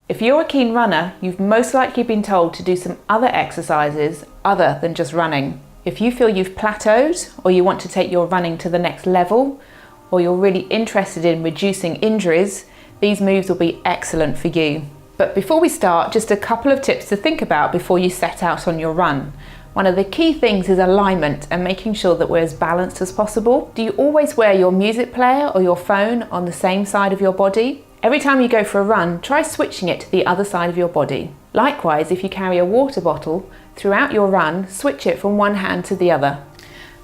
If you're a keen runner, you've most likely been told to do some other exercises other than just running. If you feel you've plateaued, or you want to take your running to the next level, or you're really interested in reducing injuries, these moves will be excellent for you. But before we start, just a couple of tips to think about before you set out on your run. One of the key things is alignment and making sure that we're as balanced as possible. Do you always wear your music player or your phone on the same side of your body? Every time you go for a run, try switching it to the other side of your body. Likewise, if you carry a water bottle, throughout your run, switch it from one hand to the other.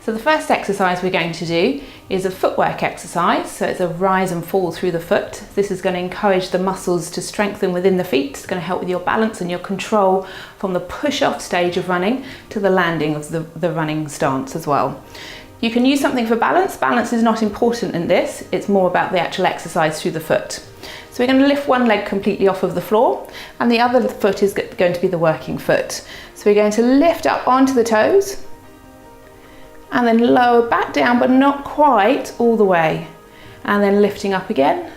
So the first exercise we're going to do is a footwork exercise. So it's a rise and fall through the foot. This is going to encourage the muscles to strengthen within the feet. It's going to help with your balance and your control from the push-off stage of running to the landing of the running stance as well. You can use something for balance. Balance is not important in this. It's more about the actual exercise through the foot. So we're going to lift one leg completely off of the floor and the other foot is going to be the working foot. So we're going to lift up onto the toes and then lower back down, but not quite all the way. And then lifting up again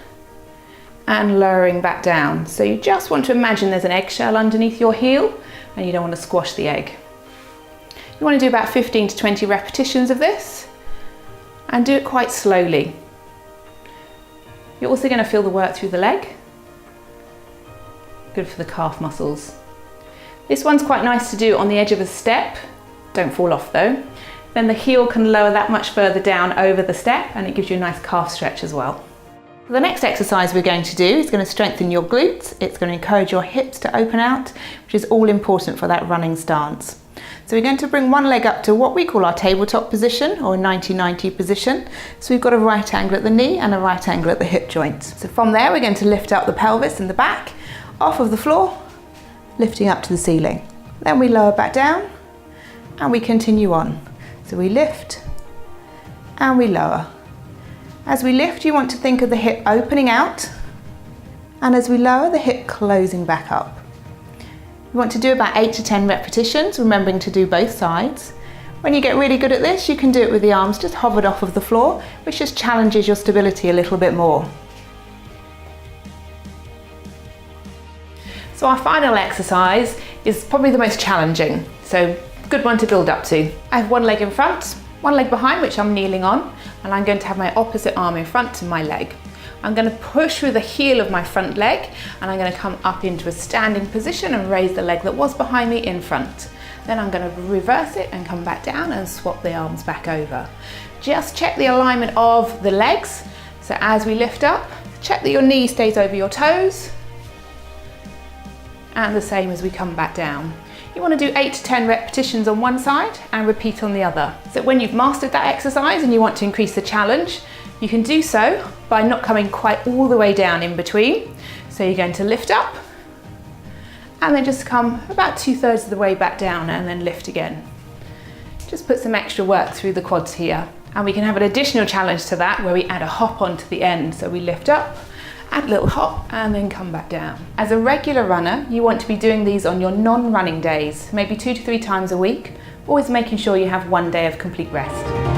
and lowering back down. So you just want to imagine there's an eggshell underneath your heel and you don't want to squash the egg. You want to do about 15 to 20 repetitions of this and do it quite slowly. You're also going to feel the work through the leg. Good for the calf muscles. This one's quite nice to do on the edge of a step. Don't fall off though. Then the heel can lower that much further down over the step and it gives you a nice calf stretch as well. The next exercise we're going to do is going to strengthen your glutes. It's going to encourage your hips to open out, which is all important for that running stance. So we're going to bring one leg up to what we call our tabletop position or 90-90 position. So we've got a right angle at the knee and a right angle at the hip joint. So from there we're going to lift up the pelvis and the back off of the floor, lifting up to the ceiling. Then we lower back down and we continue on. So we lift and we lower. As we lift, you want to think of the hip opening out, and as we lower, the hip closing back up. You want to do about 8 to 10 repetitions, remembering to do both sides. When you get really good at this, you can do it with the arms just hovered off of the floor, which just challenges your stability a little bit more. So our final exercise is probably the most challenging, so good one to build up to. I have one leg in front, one leg behind, which I'm kneeling on, and I'm going to have my opposite arm in front to my leg. I'm going to push through the heel of my front leg and I'm going to come up into a standing position and raise the leg that was behind me in front. Then I'm going to reverse it and come back down and swap the arms back over. Just check the alignment of the legs. So as we lift up, check that your knee stays over your toes, and the same as we come back down. You want to do 8 to 10 repetitions on one side and repeat on the other. So when you've mastered that exercise and you want to increase the challenge, you can do so by not coming quite all the way down in between. So you're going to lift up and then just come about 2/3 of the way back down and then lift again. Just put some extra work through the quads here. And we can have an additional challenge to that where we add a hop onto the end. So we lift up, add a little hop and then come back down. As a regular runner, you want to be doing these on your non-running days, maybe 2 to 3 times a week, always making sure you have one day of complete rest.